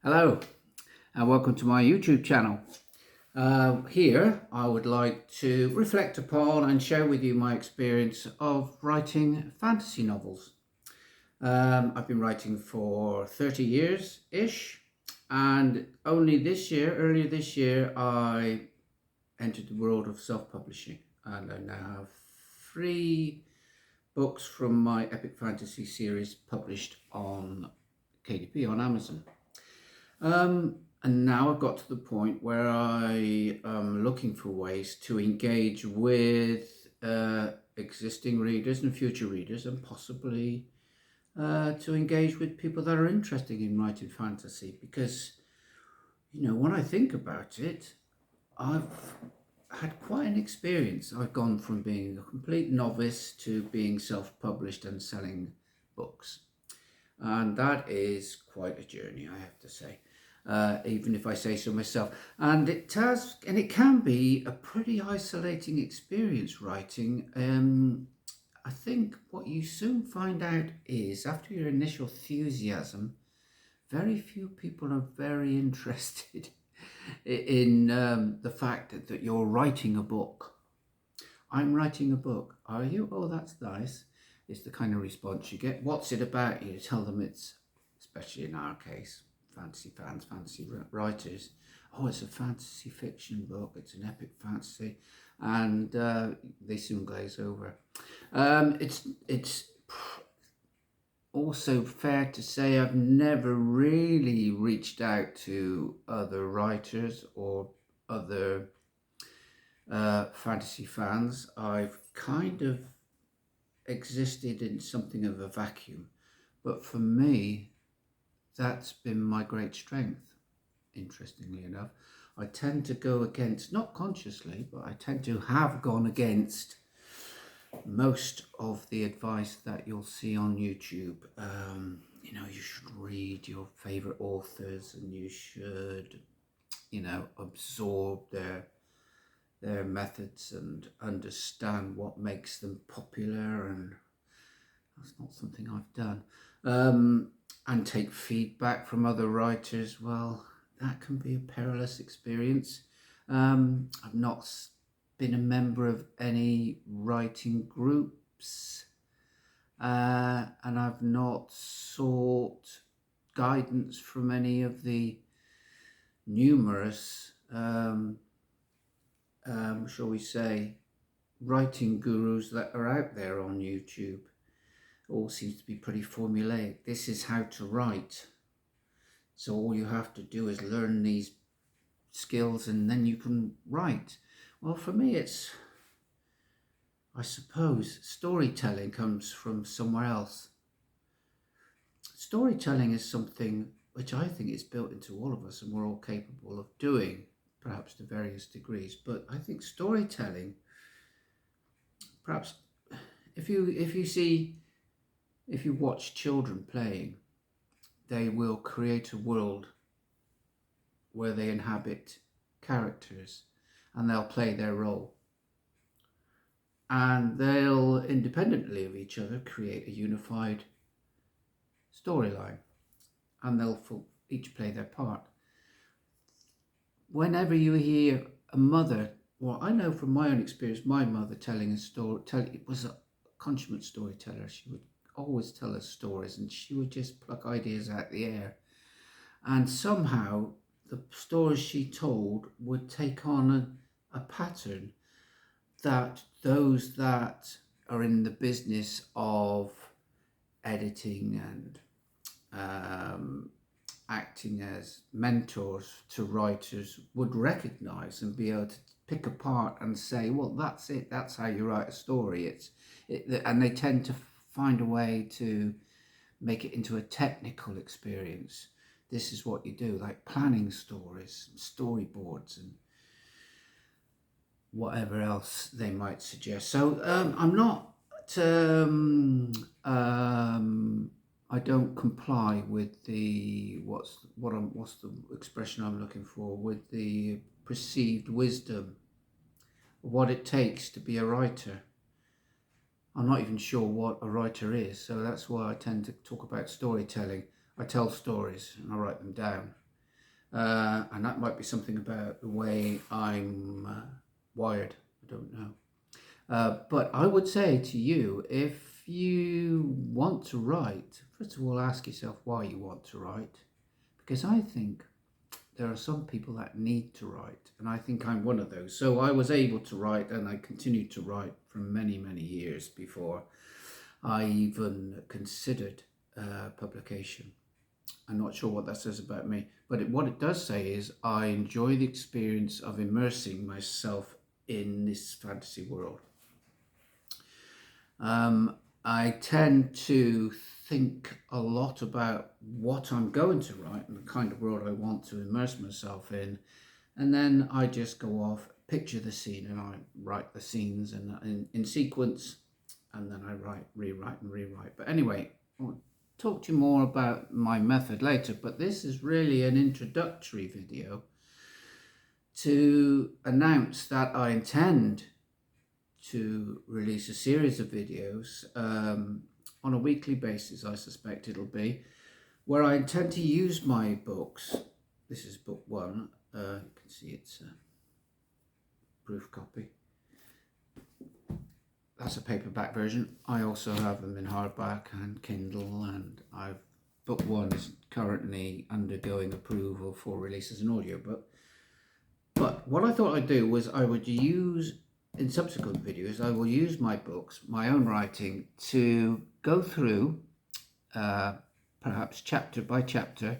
Hello and welcome to my YouTube channel. Here I would like to reflect upon and share with you my experience of writing fantasy novels. I've been writing for 30 years-ish, and earlier this year, I entered the world of self-publishing, and I now have 3 books from my epic fantasy series published on KDP on Amazon. And now I've got to the point where I am looking for ways to engage with existing readers and future readers, and possibly to engage with people that are interested in writing fantasy. Because, when I think about it, I've had quite an experience. I've gone from being a complete novice to being self-published and selling books. And that is quite a journey, I have to say. Even if I say so myself. And it can be a pretty isolating experience writing. I think what you soon find out is, after your initial enthusiasm, very few people are very interested in the fact that you're writing a book. I'm writing a book. Are you? Oh, that's nice. It's the kind of response you get. What's it about? You tell them it's, especially in our case, fantasy fans, fantasy writers. Oh, it's a fantasy fiction book. It's an epic fantasy, and they soon glaze over. It's also fair to say I've never really reached out to other writers or other fantasy fans. I've kind of existed in something of a vacuum, but for me, that's been my great strength. Interestingly enough, I tend to go against, not consciously, but I tend to have gone against most of the advice that you'll see on YouTube. You should read your favorite authors, and you should, absorb their methods and understand what makes them popular, and that's not something I've done. And take feedback from other writers. Well, that can be a perilous experience. I've not been a member of any writing groups, and I've not sought guidance from any of the numerous, shall we say, writing gurus that are out there on YouTube. All seems to be pretty formulaic. This is how to write. So all you have to do is learn these skills and then you can write. Well, for me, I suppose, storytelling comes from somewhere else. Storytelling is something which I think is built into all of us, and we're all capable of doing, perhaps to various degrees. But I think storytelling, perhaps, if you watch children playing, they will create a world where they inhabit characters and they'll play their role. And they'll, independently of each other, create a unified storyline, and they'll each play their part. Whenever you hear a mother, well, I know from my own experience, my mother telling a story, it was a consummate storyteller. She would always tell us stories, and she would just pluck ideas out the air, and somehow the stories she told would take on a pattern that those that are in the business of editing and acting as mentors to writers would recognize and be able to pick apart and say, well, that's it, that's how you write a story. And they tend to find a way to make it into a technical experience. This is what you do, like planning stories, storyboards, and whatever else they might suggest. So I'm not, I don't comply with what's the expression I'm looking for, with the perceived wisdom of what it takes to be a writer. I'm not even sure what a writer is, so that's why I tend to talk about storytelling. I tell stories and I write them down. And that might be something about the way I'm wired. I don't know. But I would say to you, if you want to write, first of all, ask yourself why you want to write. Because I think there are some people that need to write, and I think I'm one of those. So I was able to write, and I continued to write for many, many years before I even considered publication. I'm not sure what that says about me, but what it does say is I enjoy the experience of immersing myself in this fantasy world. I tend to think a lot about what I'm going to write and the kind of world I want to immerse myself in, and then I just go off, picture the scene, and I write the scenes in sequence, and then I rewrite. But anyway, I'll talk to you more about my method later, but this is really an introductory video to announce that I intend to release a series of videos on a weekly basis, I suspect it'll be, where I intend to use my books. This is book one. You can see it's a proof copy. That's a paperback version. I also have them in hardback and Kindle, and book one is currently undergoing approval for release as an audiobook. But what I thought I'd do was I would use, in subsequent videos, I will use my books, my own writing, to go through, perhaps chapter by chapter,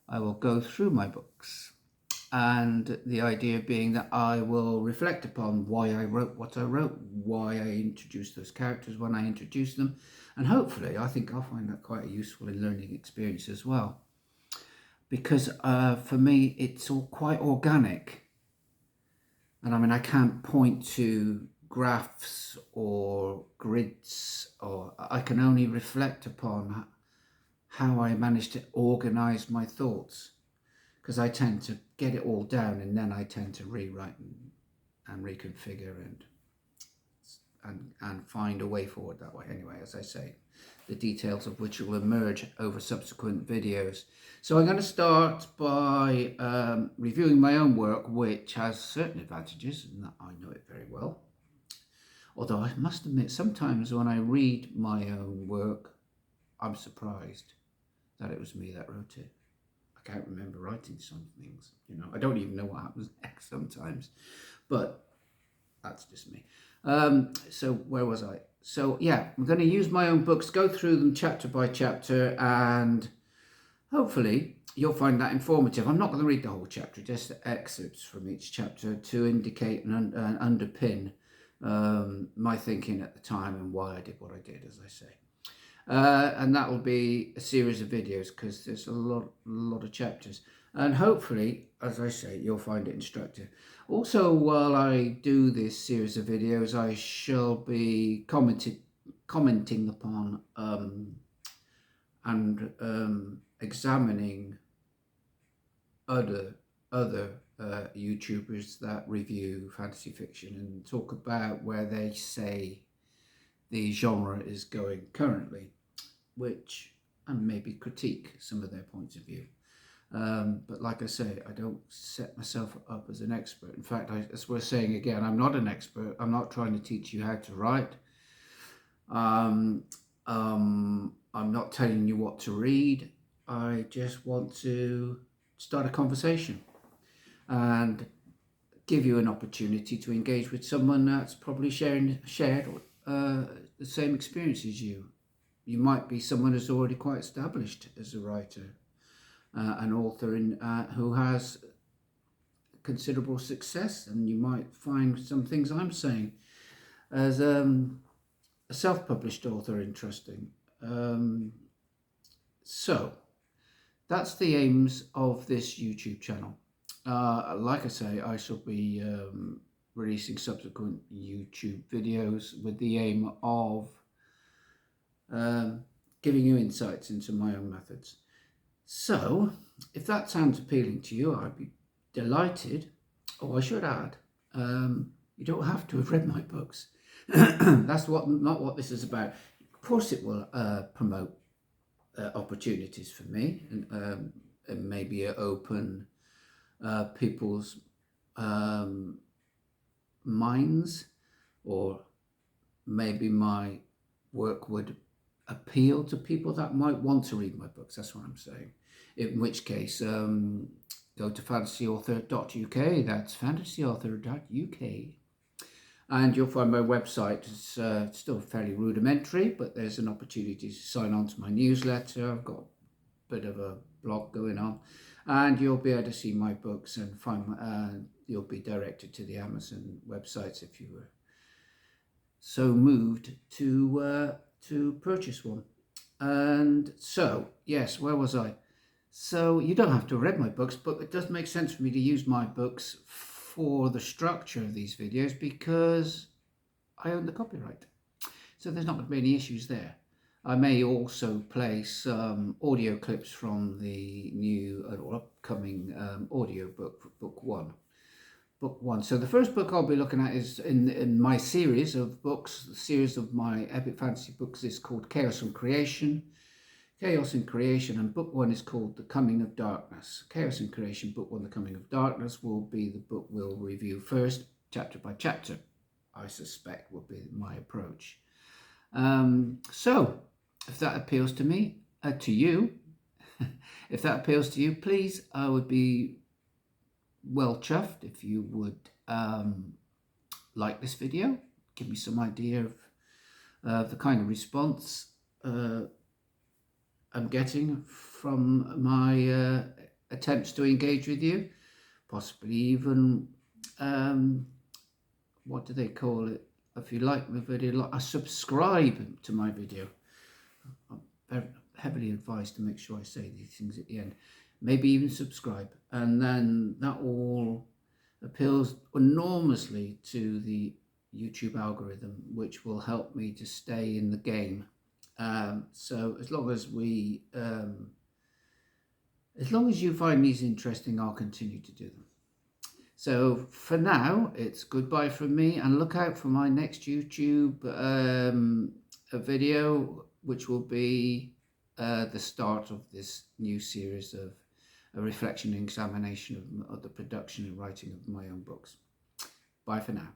I will go through my books. And the idea being that I will reflect upon why I wrote what I wrote, why I introduced those characters when I introduced them. And hopefully, I think I'll find that quite a useful and learning experience as well. Because for me, it's all quite organic. And I mean, I can't point to graphs or grids, or I can only reflect upon how I managed to organize my thoughts, because I tend to get it all down and then I tend to rewrite and reconfigure and find a way forward that way. Anyway, as I say, the details of which will emerge over subsequent videos. So I'm going to start by reviewing my own work, which has certain advantages, and that I know it very well. Although I must admit, sometimes when I read my own work, I'm surprised that it was me that wrote it. I can't remember writing some things, you know. I don't even know what happens next sometimes, but that's just me. So where was I? So yeah, I'm going to use my own books, go through them chapter by chapter, and hopefully you'll find that informative. I'm not going to read the whole chapter, just excerpts from each chapter to indicate and underpin my thinking at the time and why I did what I did, as I say. And that will be a series of videos because there's a lot of chapters. And hopefully, as I say, you'll find it instructive. Also, while I do this series of videos, I shall be commenting upon and examining other YouTubers that review fantasy fiction and talk about where they say the genre is going currently, and maybe critique some of their points of view. But like I say, I don't set myself up as an expert. In fact, as we're saying again, I'm not an expert. I'm not trying to teach you how to write. I'm not telling you what to read. I just want to start a conversation and give you an opportunity to engage with someone that's probably shared the same experience as you. You might be someone who's already quite established as a writer, an author who has considerable success, and you might find some things I'm saying as a self-published author interesting. So that's the aims of this YouTube channel. Like I say, I shall be releasing subsequent YouTube videos with the aim of giving you insights into my own methods. So, if that sounds appealing to you, I'd be delighted. Oh, I should add, you don't have to have read my books. That's not what this is about. Of course, it will promote opportunities for me, and maybe open people's minds, or maybe my work would appeal to people that might want to read my books. That's what I'm saying. In which case, go to fantasyauthor.uk. That's fantasyauthor.uk. And you'll find my website. It's still fairly rudimentary, but there's an opportunity to sign on to my newsletter. I've got a bit of a blog going on, and you'll be able to see my books and find. You'll be directed to the Amazon websites if you were so moved to purchase one. And so, yes, where was I? So you don't have to have read my books, but it does make sense for me to use my books for the structure of these videos because I own the copyright. So there's not going to be any issues there. I may also play some audio clips from the new or upcoming audio book, book one. So the first book I'll be looking at is in my series of books. The series of my epic fantasy books is called Chaos and Creation. Chaos and Creation, and book one is called The Coming of Darkness. Chaos and Creation, book one, The Coming of Darkness, will be the book we'll review first, chapter by chapter. I suspect will be my approach. So, if that appeals to me, to you, if that appeals to you, please, I would be well chuffed if you would like this video, give me some idea of the kind of response I'm getting from my attempts to engage with you, possibly even what do they call it? If you like my video, subscribe to my video. I'm very heavily advised to make sure I say these things at the end. Maybe even subscribe, and then that all appeals enormously to the YouTube algorithm, which will help me to stay in the game. So as long as you find these interesting, I'll continue to do them. So for now, it's goodbye from me, and look out for my next YouTube a video, which will be the start of this new series of a reflection and examination of the production and writing of my own books. Bye for now.